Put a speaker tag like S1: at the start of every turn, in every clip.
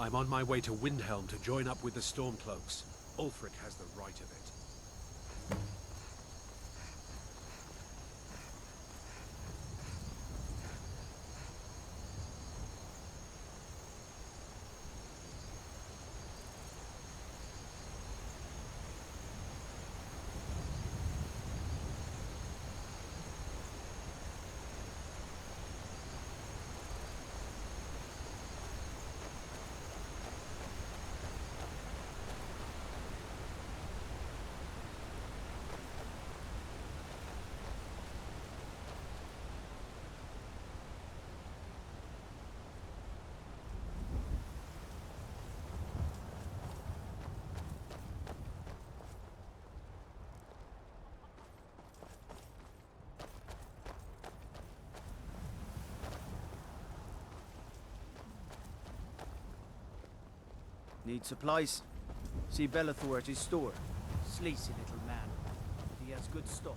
S1: I'm on my way to Windhelm to join up with the Stormcloaks. Ulfric has the right of it.
S2: Need supplies? See Bellathor at his store. Sleazy little man. But he has good stock.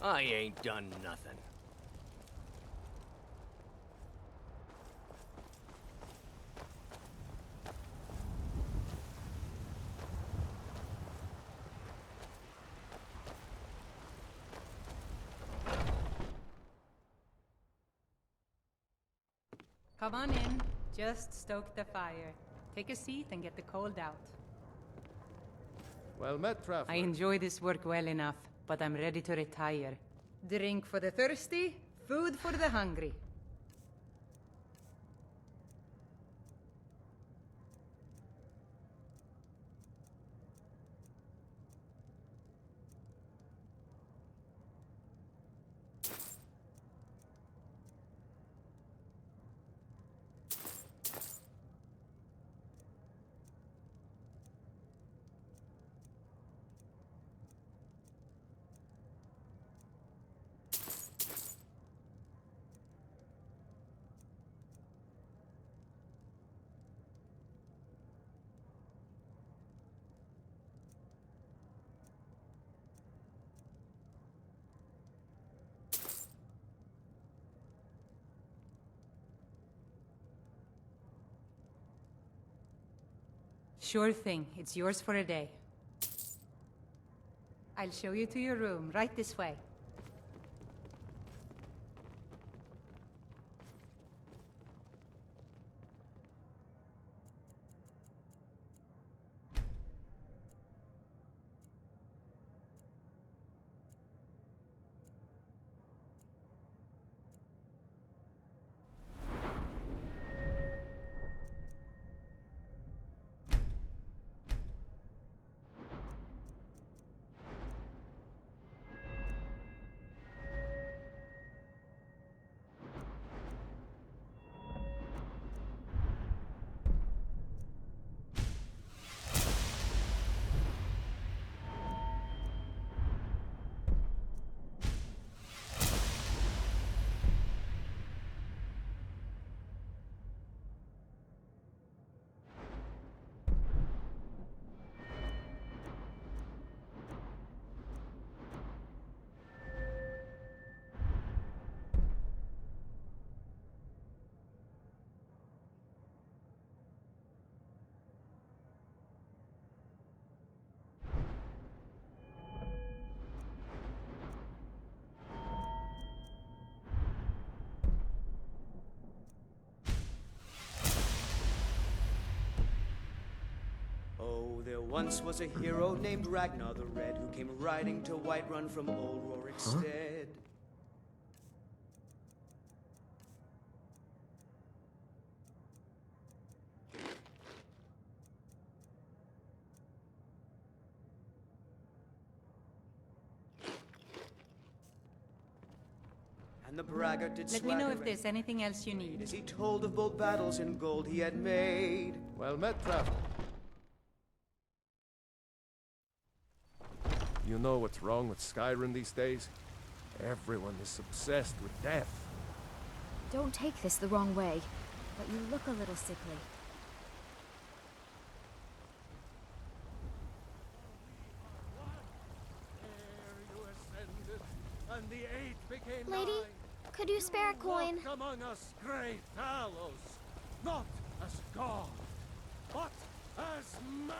S3: I ain't done nothing.
S4: Come on in. Just stoke the fire. Take a seat and get the cold out.
S5: Well met, Traveler.
S4: I enjoy this work well enough, but I'm ready to retire. Drink for the thirsty, food for the hungry. Sure thing. It's yours for a day. I'll show you to your room, right this way.
S2: once was a hero named Ragnar the Red who came riding to Whiterun from old Rorikstead. And the braggart did
S4: Let me know if
S2: swagger
S4: there's anything else you need.
S2: as he told of bold battles in gold he had made.
S5: Well met, traveler. You know what's wrong with Skyrim these days? Everyone is obsessed with death.
S6: Don't take this the wrong way, but you look a little sickly.
S5: And the eight became
S6: Lady, could you spare a coin?
S5: Walk among us, great Talos, not as God, but as man.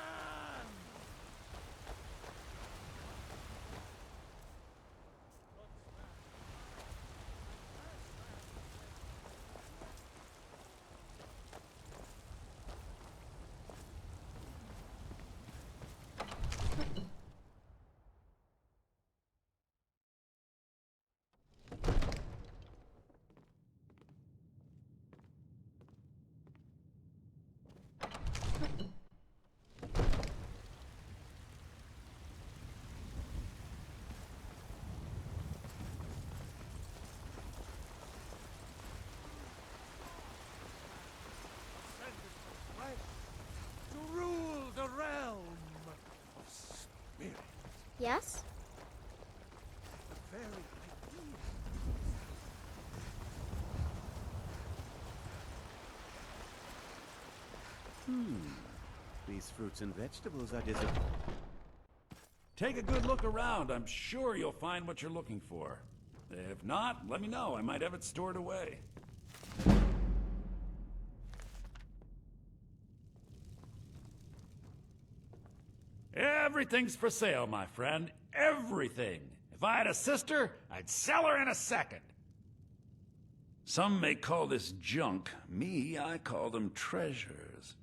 S5: To rule the realm of spirit.
S6: Yes?
S5: The very idea.
S7: These fruits and vegetables are disappointing.
S8: Take a good look around. I'm sure you'll find what you're looking for. If not, let me know. I might have it stored away. Everything's for sale, my friend. Everything. If I had a sister, I'd sell her in a second. Some may call this junk. Me, I call them treasures.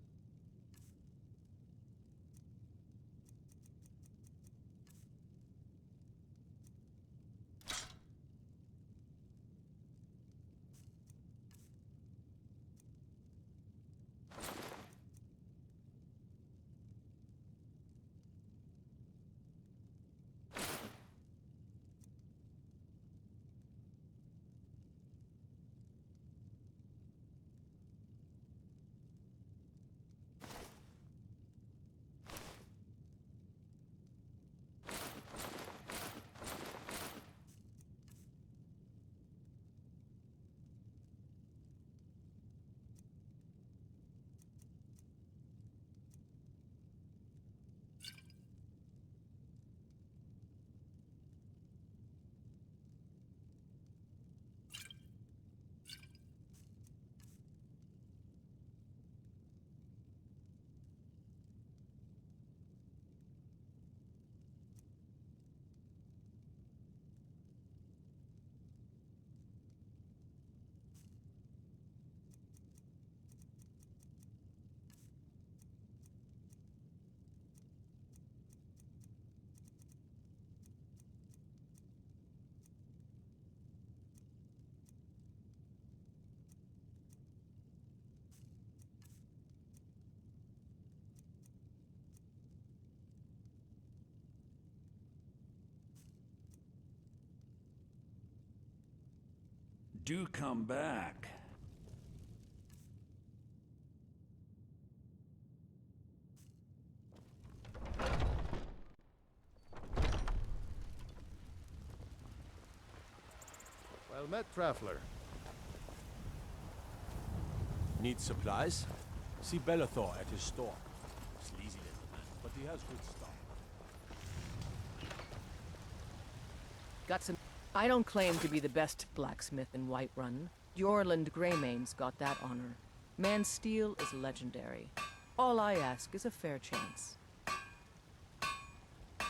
S8: Do come back.
S5: Well met, traveler.
S9: Need supplies? See Bellathor at his store. Sleazy little man, but he has good stuff.
S10: Got some. I don't claim to be the best blacksmith in Whiterun. Jorland Greymane's got that honor. Man's steel is legendary. All I ask is a fair chance.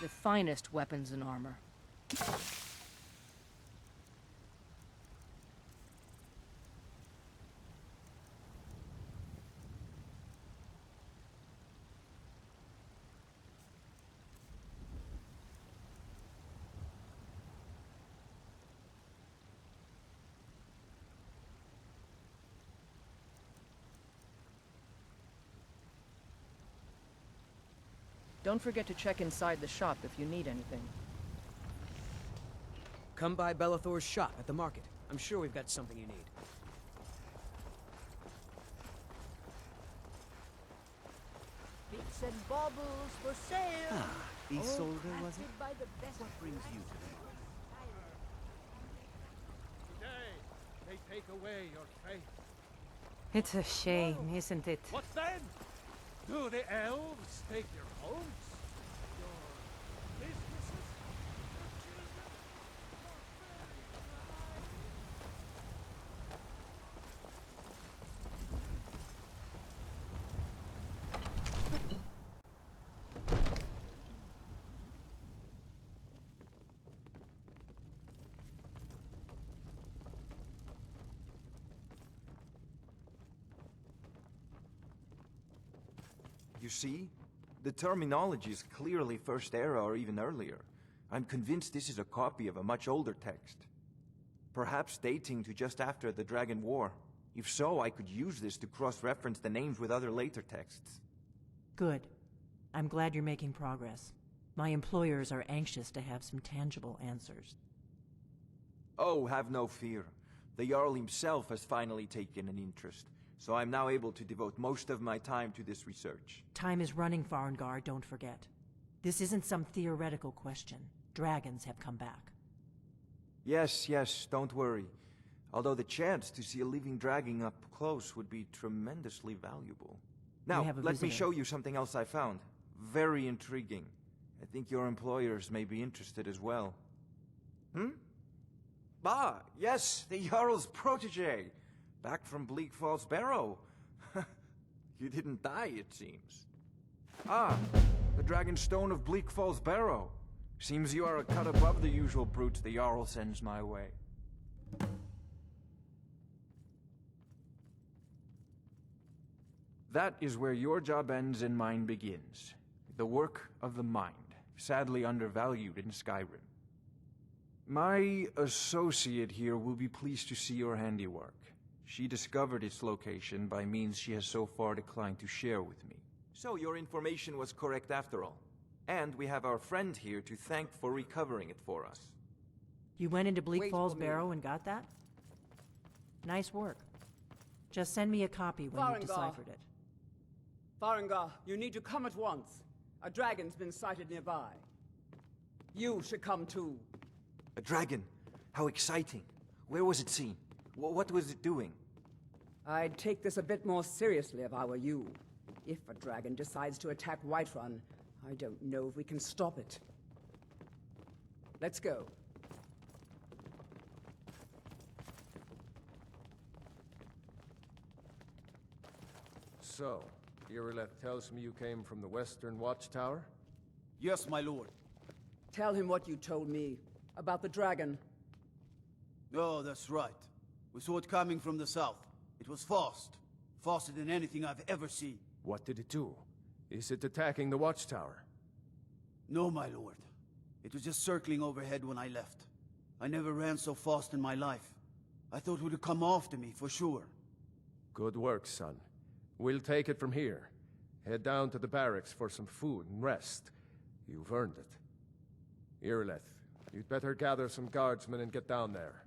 S10: The finest weapons and armor. Don't forget to check inside the shop if you need anything.
S2: Come by Bellathor's shop at the market. I'm sure we've got something you need.
S11: Bits and baubles for sale.
S7: Ah, Isolde, was it?
S11: By the best
S7: What brings you to them?
S5: Today, they take away your faith.
S4: It's a shame, isn't it?
S5: What then? Do the elves take your homes? Your businesses? Your children?
S12: You see? The terminology is clearly First Era or even earlier. I'm convinced this is a copy of a much older text. Perhaps dating to just after the Dragon War. If so, I could use this to cross-reference the names with other later texts.
S13: Good. I'm glad you're making progress. My employers are anxious to have some tangible answers.
S12: Oh, have no fear. The Jarl himself has finally taken an interest, so I'm now able to devote most of my time to this research.
S13: Time is running, Farengar, don't forget. This isn't some theoretical question. Dragons have come back.
S12: Yes, don't worry. Although the chance to see a living dragon up close would be tremendously valuable. Now, let me show you something else I found. Very intriguing. I think your employers may be interested as well. Ah, yes, the Jarl's protege. Back from Bleak Falls Barrow. You didn't die, it seems. Ah, the Dragon Stone of Bleak Falls Barrow. Seems you are a cut above the usual brutes the Jarl sends my way. That is where your job ends and mine begins. The work of the mind, sadly undervalued in Skyrim. My associate here will be pleased to see your handiwork. She discovered its location by means she has so far declined to share with me. So your information was correct after all. And we have our friend here to thank for recovering it for us.
S13: You went into Bleak Falls Barrow and got that? Nice work. Just send me a copy when you've deciphered it.
S14: Farengar, you need to come at once. A dragon's been sighted nearby. You should come too.
S12: A dragon? How exciting. Where was it seen? What was it doing?
S14: I'd take this a bit more seriously if I were you. If a dragon decides to attack Whiterun, I don't know if we can stop it. Let's go.
S9: So, Irileth tells me you came from the Western Watchtower?
S2: Yes, my lord.
S14: Tell him what you told me about the dragon.
S2: Oh, that's right. We saw it coming from the south. It was fast. Faster than anything I've ever seen.
S9: What did it do? Is it attacking the Watchtower?
S2: No, my lord. It was just circling overhead when I left. I never ran so fast in my life. I thought it would come after me, for sure.
S9: Good work, son. We'll take it from here. Head down to the barracks for some food and rest. You've earned it. Irileth, you'd better gather some guardsmen and get down there.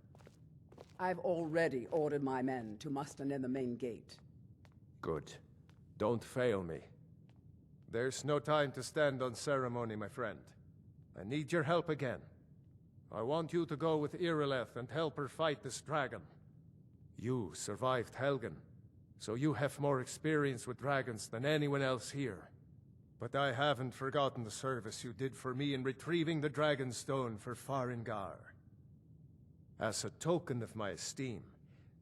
S14: I've already ordered my men to muster near the main gate.
S9: Good. Don't fail me. There's no time to stand on ceremony, my friend. I need your help again. I want you to go with Irileth and help her fight this dragon. You survived Helgen, so you have more experience with dragons than anyone else here. But I haven't forgotten the service you did for me in retrieving the Dragon Stone for Farengar. As a token of my esteem,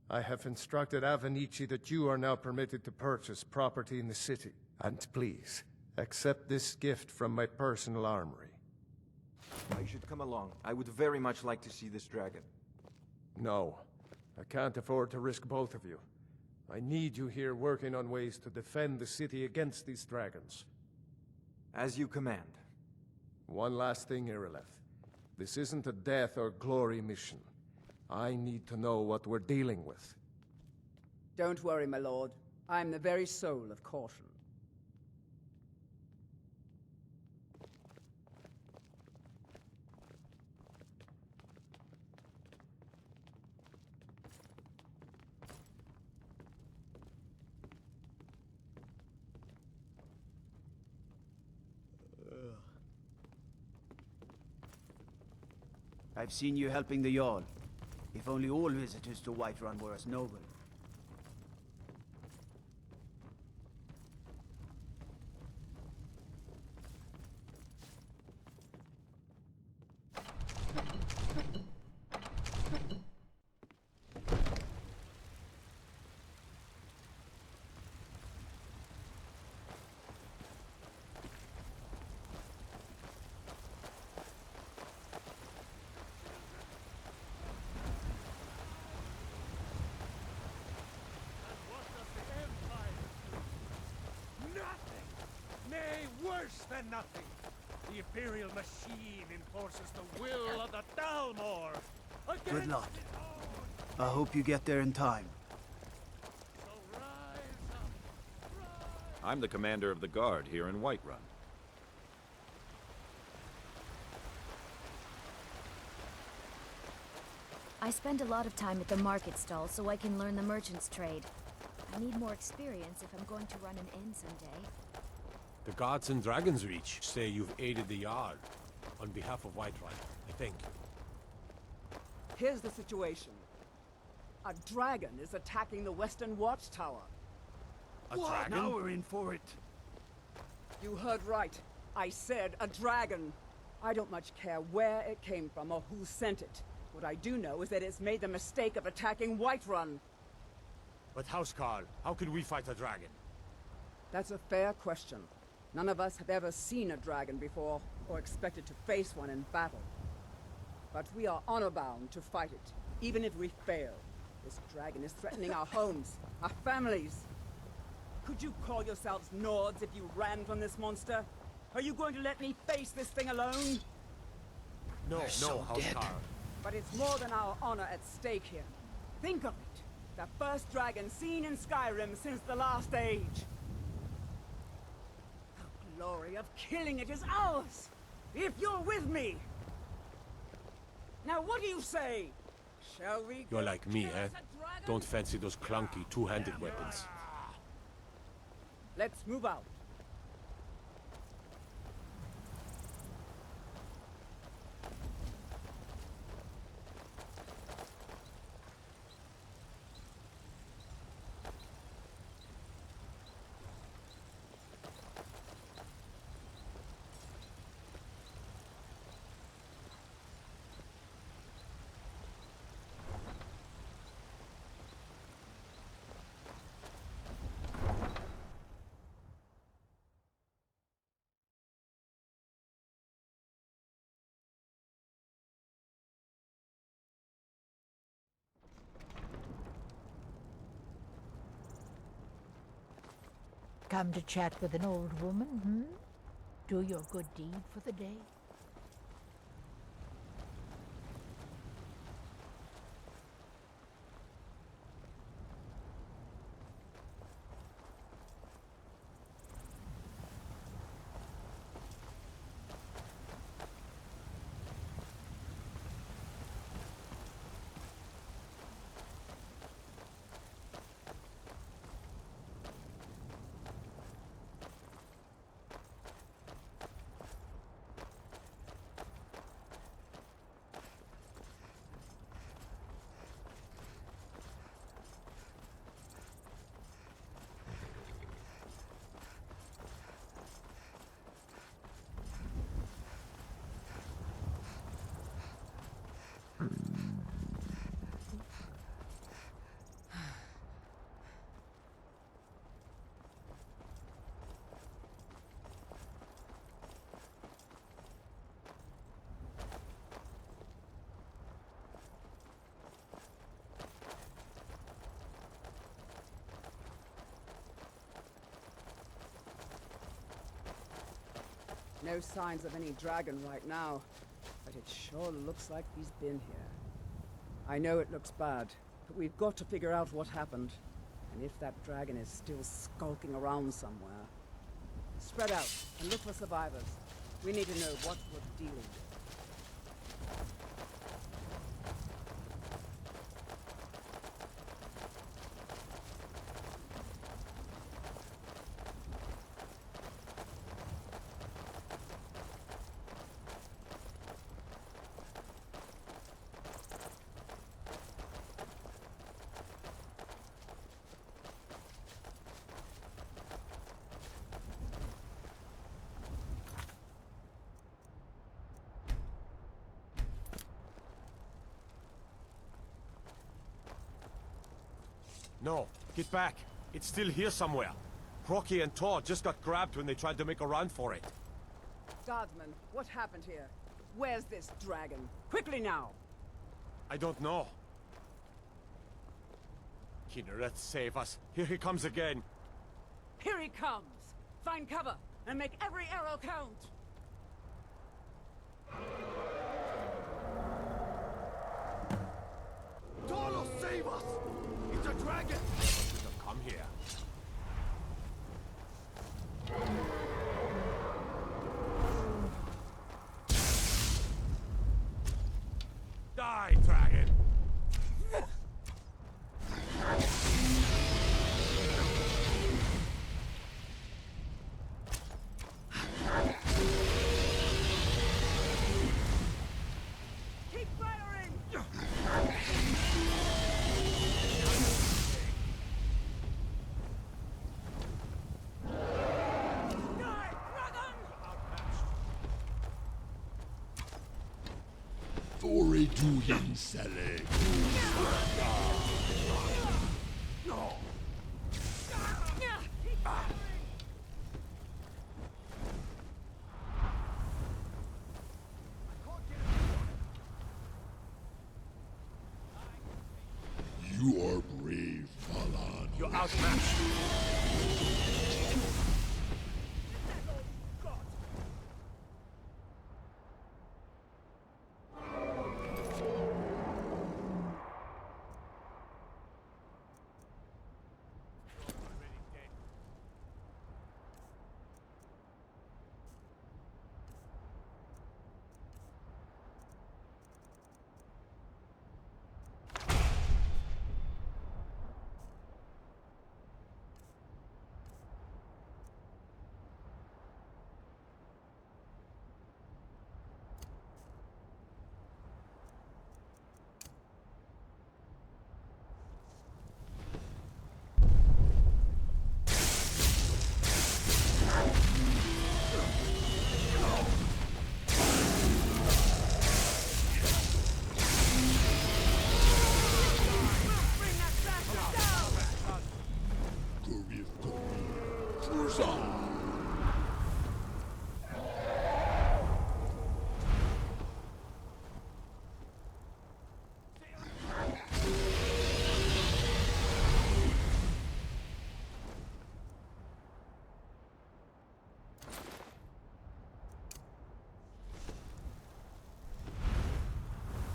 S9: I have instructed Avenici that you are now permitted to purchase property in the city. And please, accept this gift from my personal armory.
S12: I should come along. I would very much like to see this dragon.
S9: No, I can't afford to risk both of you. I need you here working on ways to defend the city against these dragons.
S12: As you command.
S9: One last thing, Irileth. This isn't a death or glory mission. I need to know what we're dealing with.
S14: Don't worry, my lord. I'm the very soul of caution.
S2: I've seen you helping the Jarl. If only all visitors to Whiterun were as noble.
S5: Worse than nothing. The Imperial machine enforces the will of the Dalmor.
S2: Good luck. I hope you get there in time.
S15: I'm the commander of the guard here in Whiterun.
S6: I spend a lot of time at the market stall so I can learn the merchant's trade. I need more experience if I'm going to run an inn someday.
S1: The gods in Dragon's Reach say you've aided the Jarl on behalf of Whiterun, I think.
S14: Here's the situation. A dragon is attacking the Western Watchtower.
S1: A dragon?
S2: Now we're in for it.
S14: You heard right. I said a dragon. I don't much care where it came from or who sent it. What I do know is that it's made the mistake of attacking Whiterun.
S1: But Housecarl, how can we fight a dragon?
S14: That's a fair question. None of us have ever seen a dragon before, or expected to face one in battle. But we are honor-bound to fight it, even if we fail. This dragon is threatening our homes, our families. Could you call yourselves Nords if you ran from this monster? Are you going to let me face this thing alone?
S1: No, Housecarl.
S14: But it's more than our honor at stake here. Think of it. The first dragon seen in Skyrim since the last age. The glory of killing it is ours, if you're with me. Now what do you say? Shall we?
S1: You're like me, eh? Don't fancy those clunky two-handed weapons.
S14: Let's move out.
S11: Come to chat with an old woman, hmm? Do your good deed for the day? No signs of any dragon right now, but it sure looks like he's been here. I know it looks bad, but we've got to figure out what happened, and if that dragon is still skulking around somewhere. Spread out and look for survivors. We need to know what we're dealing with.
S16: No, get back. It's still here somewhere. Crocky and Todd just got grabbed when they tried to make a run for it.
S14: Guardsman, what happened here? Where's this dragon? Quickly now!
S16: I don't know. Kinneret, save us. Here he comes again.
S14: Here he comes! Find cover, and make every arrow count!
S2: Tolo, save us! It's a dragon!
S16: Come here. Die, dragon!
S14: Keep firing!
S17: Ore duhin sele.
S16: No!
S17: You are brave, Balan.
S16: You're outmatched.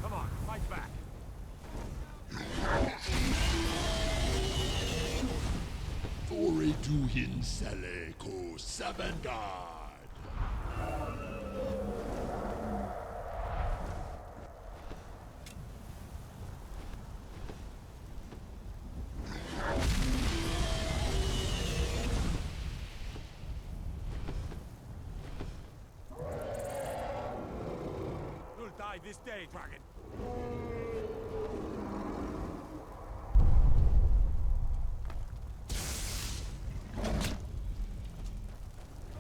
S16: Come on, fight back.
S17: Ore duhin sele ko sabandad.
S16: You'll die this day, dragon.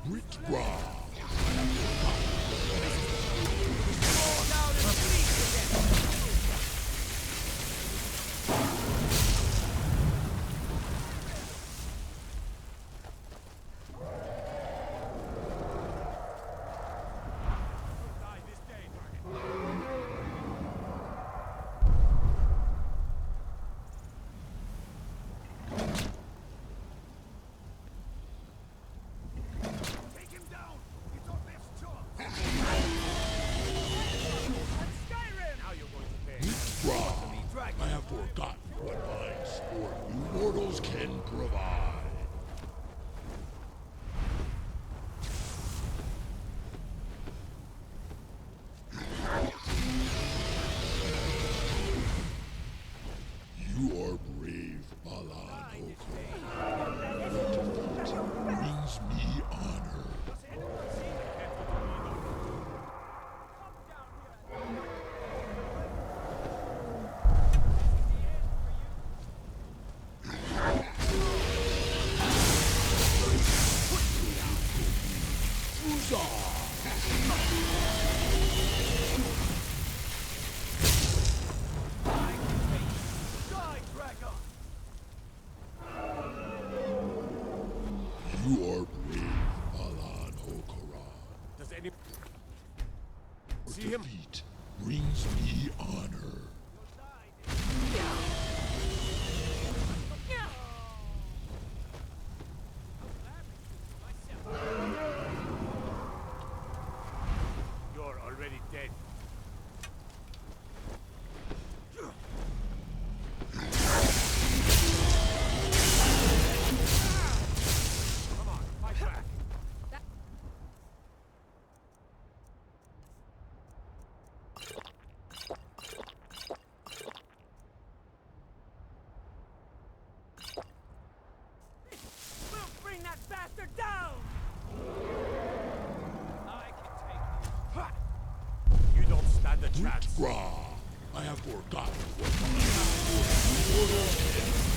S17: Rich bra. I have forgotten what my sport you mortals can provide. You are brave, Balan Oko. Your defeat brings me honor.
S16: see him?
S17: defeat brings me honor.
S5: You're already dead. Come on, fight back. We'll bring that bastard down! I can take you. You don't stand a chance.
S17: Gra, I have forgotten what my immortals can.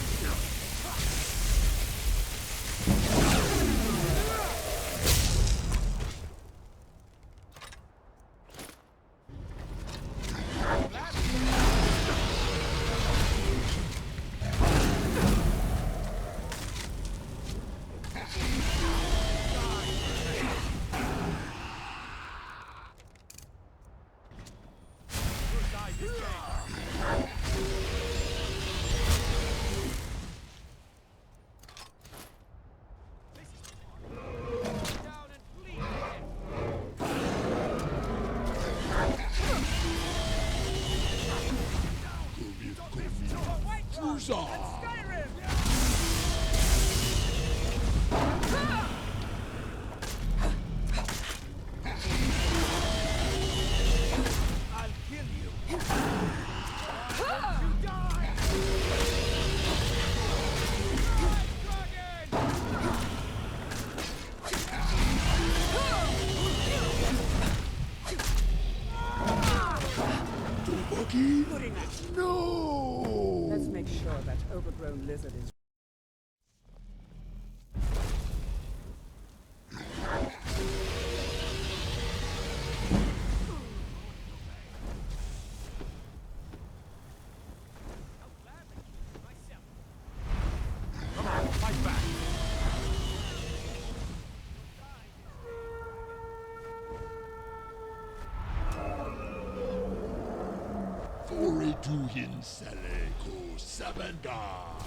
S14: No! Let's make sure that overgrown lizard is...
S16: Come on, fight back.
S17: 482 Hinsele ko Sabandar.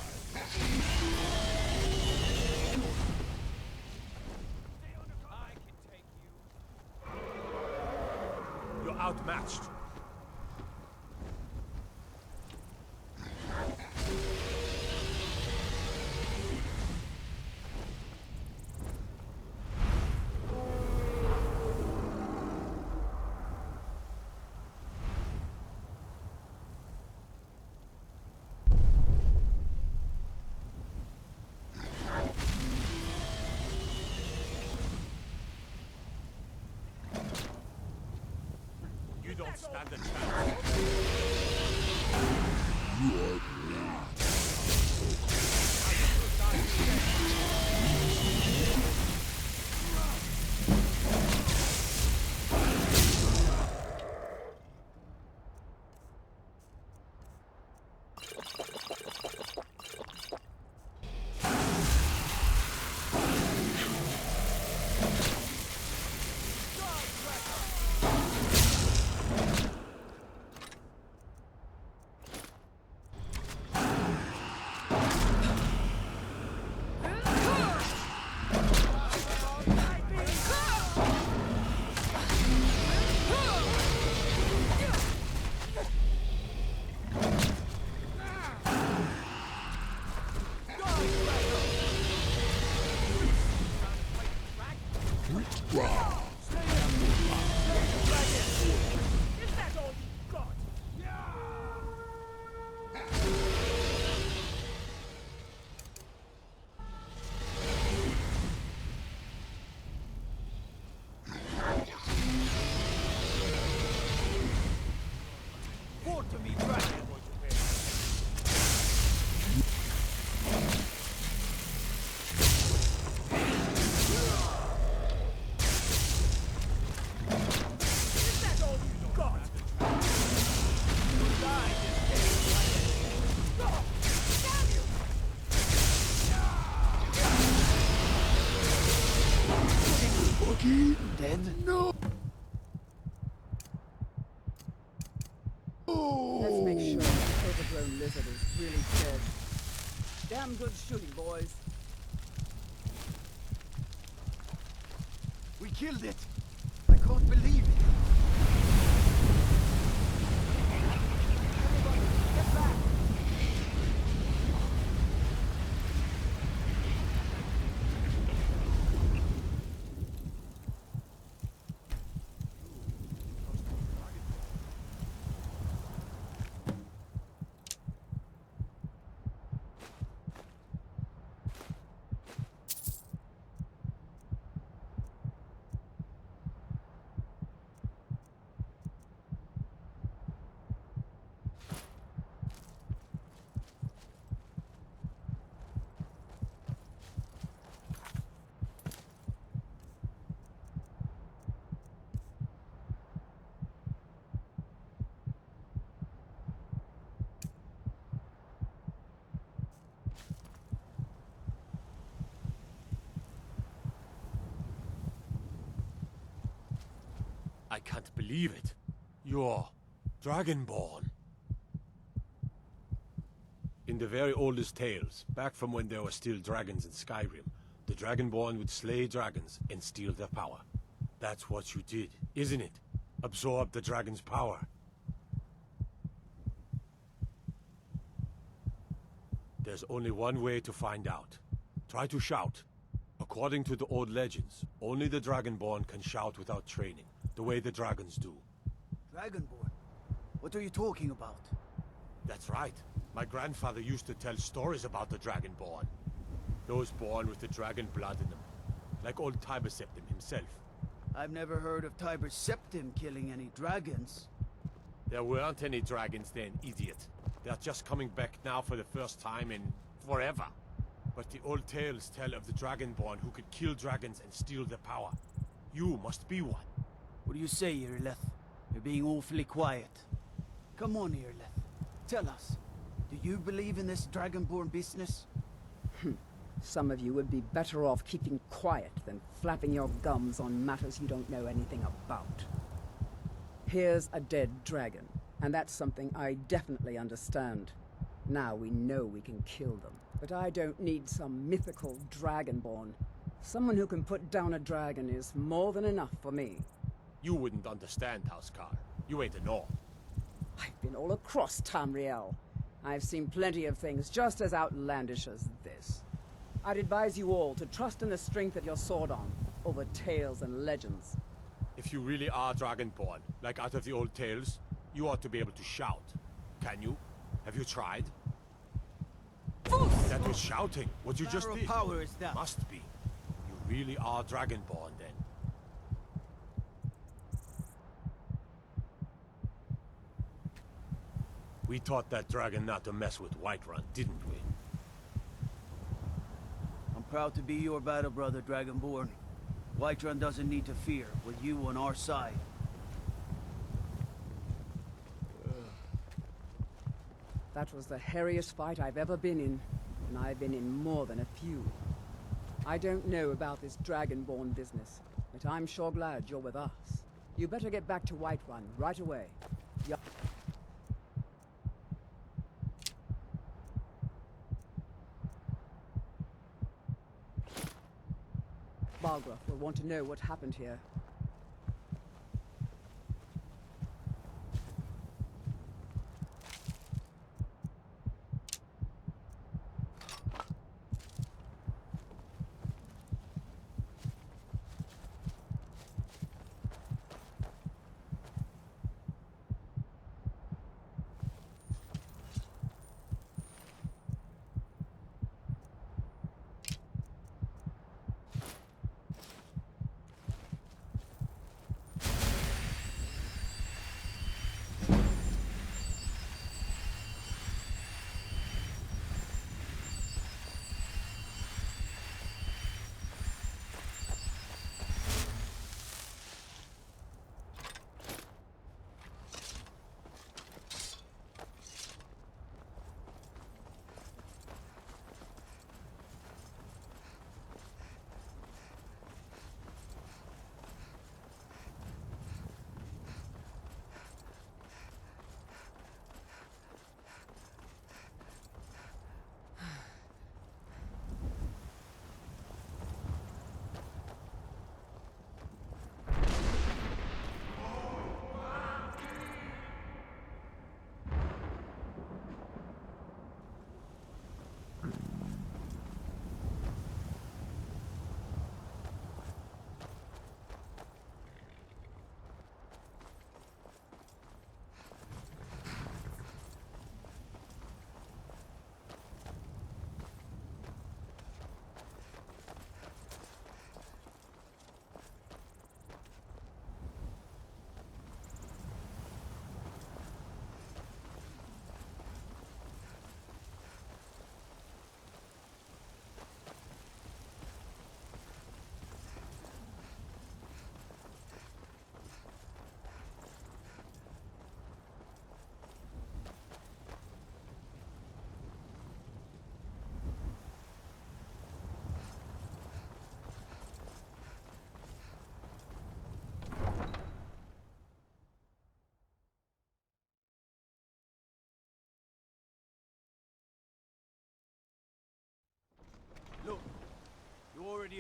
S16: You're outmatched. You don't stand a chance.
S17: You are great.
S2: Dead? No!
S14: lizard is really dead. Damn good shooting, boys.
S2: We killed it! I can't believe it!
S14: Everybody, get back!
S16: I can't believe it. You're Dragonborn. In the very oldest tales, back from when there were still dragons in Skyrim, the Dragonborn would slay dragons and steal their power. That's what you did, isn't it? Absorb the dragon's power. There's only one way to find out. Try to shout. According to the old legends, only the Dragonborn can shout without training, the way the dragons do.
S2: Dragonborn? What are you talking about?
S16: That's right. My grandfather used to tell stories about the Dragonborn. Those born with the dragon blood in them. Like old Tiber Septim himself.
S2: I've never heard of Tiber Septim killing any dragons.
S16: There weren't any dragons then, idiot. They're just coming back now for the first time in forever. But the old tales tell of the Dragonborn who could kill dragons and steal their power. You must be one.
S2: What do you say, Irileth? You're being awfully quiet. Come on, Irileth. Tell us. Do you believe in this Dragonborn business?
S14: Some of you would be better off keeping quiet than flapping your gums on matters you don't know anything about. Here's a dead dragon, and that's something I definitely understand. Now we know we can kill them. But I don't need some mythical Dragonborn. Someone who can put down a dragon is more than enough for me.
S16: You wouldn't understand, Housecarl. You ain't a North.
S14: I've been all across Tamriel. I've seen plenty of things just as outlandish as this. I'd advise you all to trust in the strength of your sword arm over tales and legends.
S16: If you really are Dragonborn, like out of the old tales, you ought to be able to shout. Can you? Have you tried? That was shouting, what you just did.
S2: Power is that?
S16: Must be. You really are Dragonborn, then. We taught that dragon not to mess with Whiterun, didn't we?
S2: I'm proud to be your battle brother, Dragonborn. Whiterun doesn't need to fear, with you on our side.
S14: That was the hairiest fight I've ever been in, and I've been in more than a few. I don't know about this Dragonborn business, but I'm sure glad you're with us. You better get back to Whiterun right away. Balgruuf will want to know what happened here.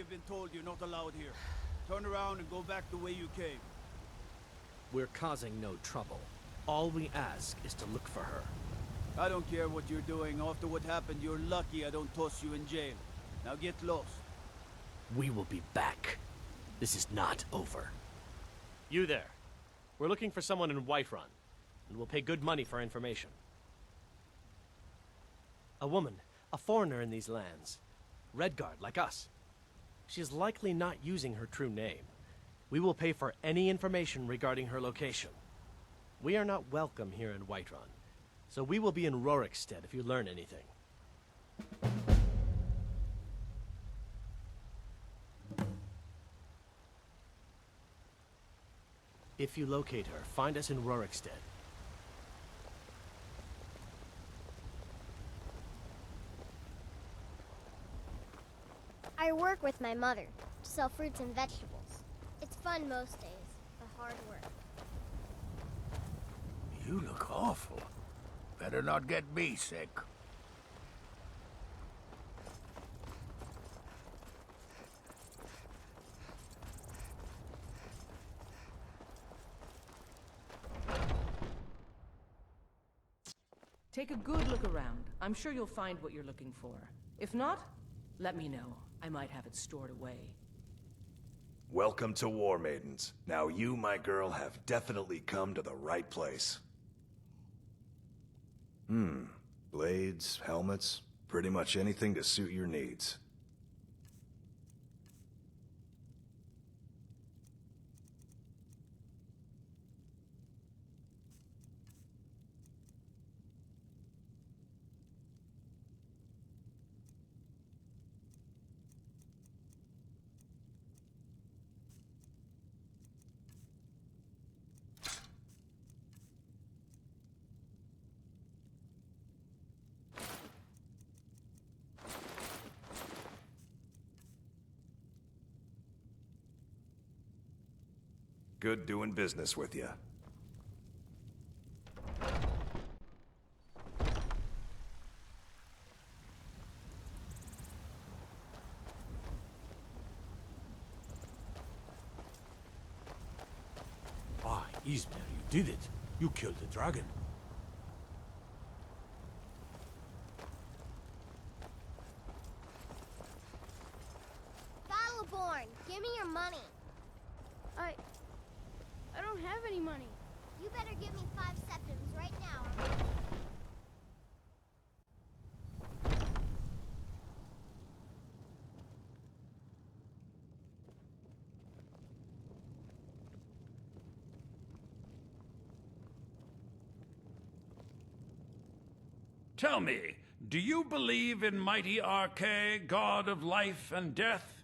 S2: have been told you're not allowed here. Turn around and go back the way you came.
S18: We're causing no trouble. All we ask is to look for her.
S2: I don't care what you're doing. After what happened, you're lucky I don't toss you in jail. Now get lost.
S18: We will be back. This is not over.
S19: You there. We're looking for someone in Whiterun, and we'll pay good money for information. A woman, a foreigner in these lands. Redguard, like us. She is likely not using her true name. We will pay for any information regarding her location. We are not welcome here in Whiterun, so we will be in Rorikstead if you learn anything. If you locate her, find us in Rorikstead.
S20: I work with my mother to sell fruits and vegetables. It's fun most days, but hard work.
S21: You look awful. Better not get me sick.
S10: Take a good look around. I'm sure you'll find what you're looking for. If not, let me know. I might have it stored away.
S22: Welcome to War Maidens. Now you, my girl, have definitely come to the right place. Blades, helmets, pretty much anything to suit your needs. Good doing business with you.
S16: Ah, Ismail, you did it. You killed the dragon.
S20: Battleborn, give me your money. I don't have any money. You better give me 5 septims right now.
S8: Tell me, do you believe in mighty Arche, god of life and death?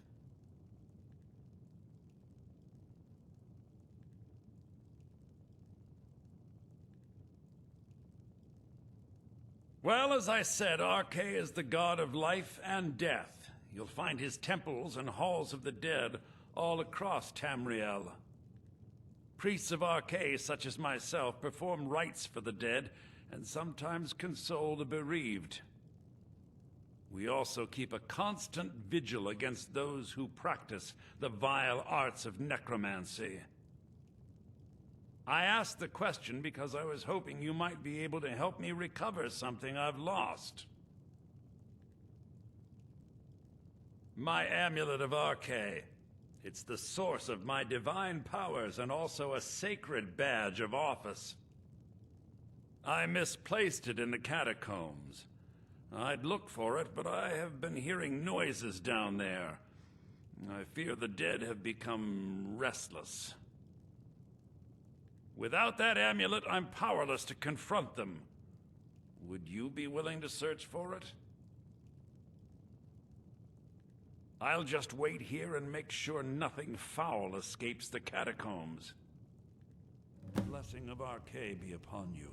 S8: Well, as I said, Arche is the god of life and death. You'll find his temples and halls of the dead all across Tamriel. Priests of Arche, such as myself, perform rites for the dead and sometimes console the bereaved. We also keep a constant vigil against those who practice the vile arts of necromancy. I asked the question because I was hoping you might be able to help me recover something I've lost. My amulet of Arche. It's the source of my divine powers and also a sacred badge of office. I misplaced it in the catacombs. I'd look for it, but I have been hearing noises down there. I fear the dead have become restless. Without that amulet, I'm powerless to confront them. Would you be willing to search for it? I'll just wait here and make sure nothing foul escapes the catacombs. The blessing of Arche be upon you.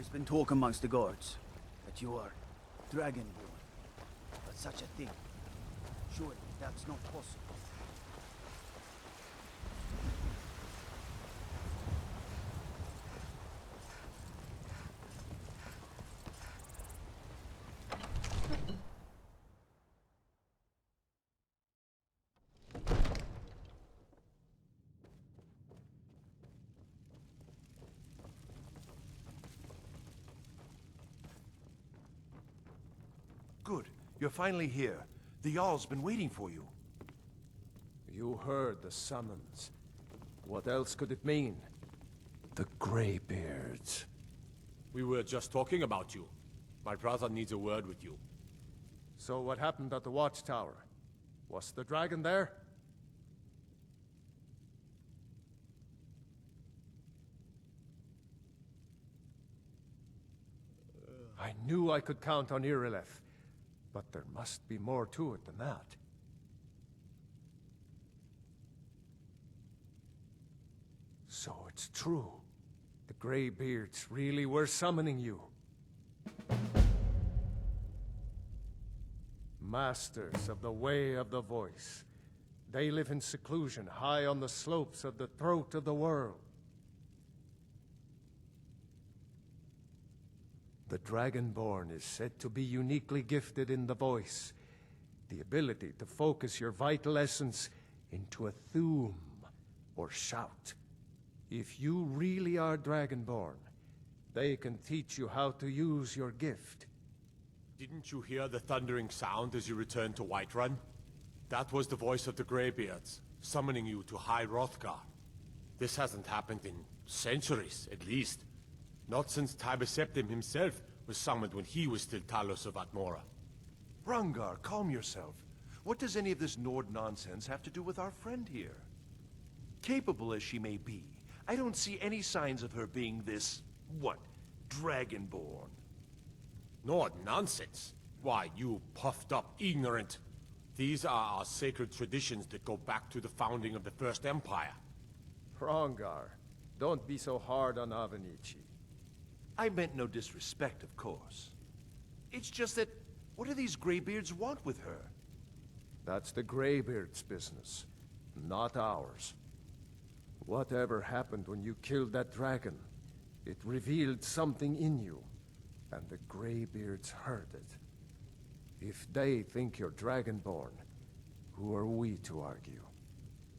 S2: There's been talk amongst the guards that you are Dragonborn. But such a thing, surely that's not possible.
S3: Good. You're finally here. The Jarl's been waiting for you.
S9: You heard the summons. What else could it mean? The Greybeards.
S16: We were just talking about you. My brother needs a word with you.
S9: So what happened at the watchtower? Was the dragon there? I knew I could count on Irileth, but there must be more to it than that. So it's true. The Greybeards really were summoning you. Masters of the Way of the Voice. They live in seclusion, high on the slopes of the throat of the world. The Dragonborn is said to be uniquely gifted in the voice, the ability to focus your vital essence into a thum, or shout. If you really are Dragonborn, they can teach you how to use your gift.
S16: Didn't you hear the thundering sound as you returned to Whiterun? That was the voice of the Greybeards, summoning you to High Hrothgar. This hasn't happened in centuries, at least. Not since Tiber Septim himself was summoned when he was still Talos of Atmora.
S3: Hrongar, calm yourself. What does any of this Nord nonsense have to do with our friend here? Capable as she may be, I don't see any signs of her being this, what, Dragonborn.
S16: Nord nonsense? Why, you puffed up ignorant. These are our sacred traditions that go back to the founding of the First Empire.
S9: Hrongar, don't be so hard on Avenici.
S3: I meant no disrespect, of course. It's just that, what do these Greybeards want with her?
S9: That's the Greybeards' business, not ours. Whatever happened when you killed that dragon, it revealed something in you, and the Greybeards heard it. If they think you're Dragonborn, who are we to argue?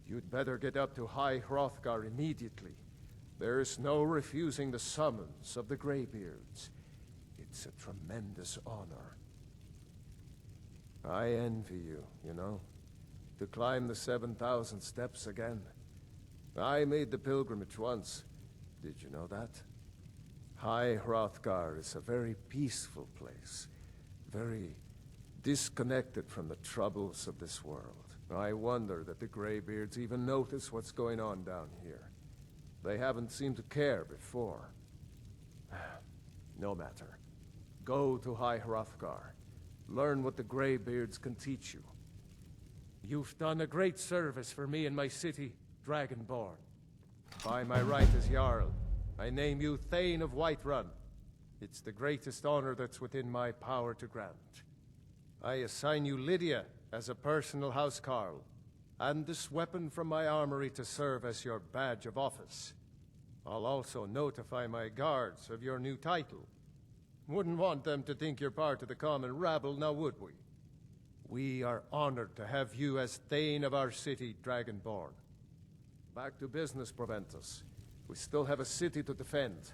S9: You'd better get up to High Hrothgar immediately. There's no refusing the summons of the Greybeards. It's a tremendous honor. I envy you, you know, to climb the 7,000 steps again. I made the pilgrimage once. Did you know that? High Hrothgar is a very peaceful place. Very disconnected from the troubles of this world. I wonder that the Greybeards even notice what's going on down here. They haven't seemed to care before. No matter. Go to High Hrothgar. Learn what the Greybeards can teach you. You've done a great service for me and my city, Dragonborn. By my right as Jarl, I name you Thane of Whiterun. It's the greatest honor that's within my power to grant. I assign you Lydia as a personal housecarl, and this weapon from my armory to serve as your badge of office. I'll also notify my guards of your new title. Wouldn't want them to think you're part of the common rabble, now would we? We are honored to have you as Thane of our city, Dragonborn. Back to business, Proventus. We still have a city to defend.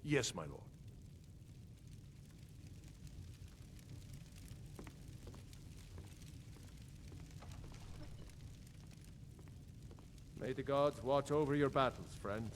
S3: Yes, my lord.
S9: May the gods watch over your battles, friend.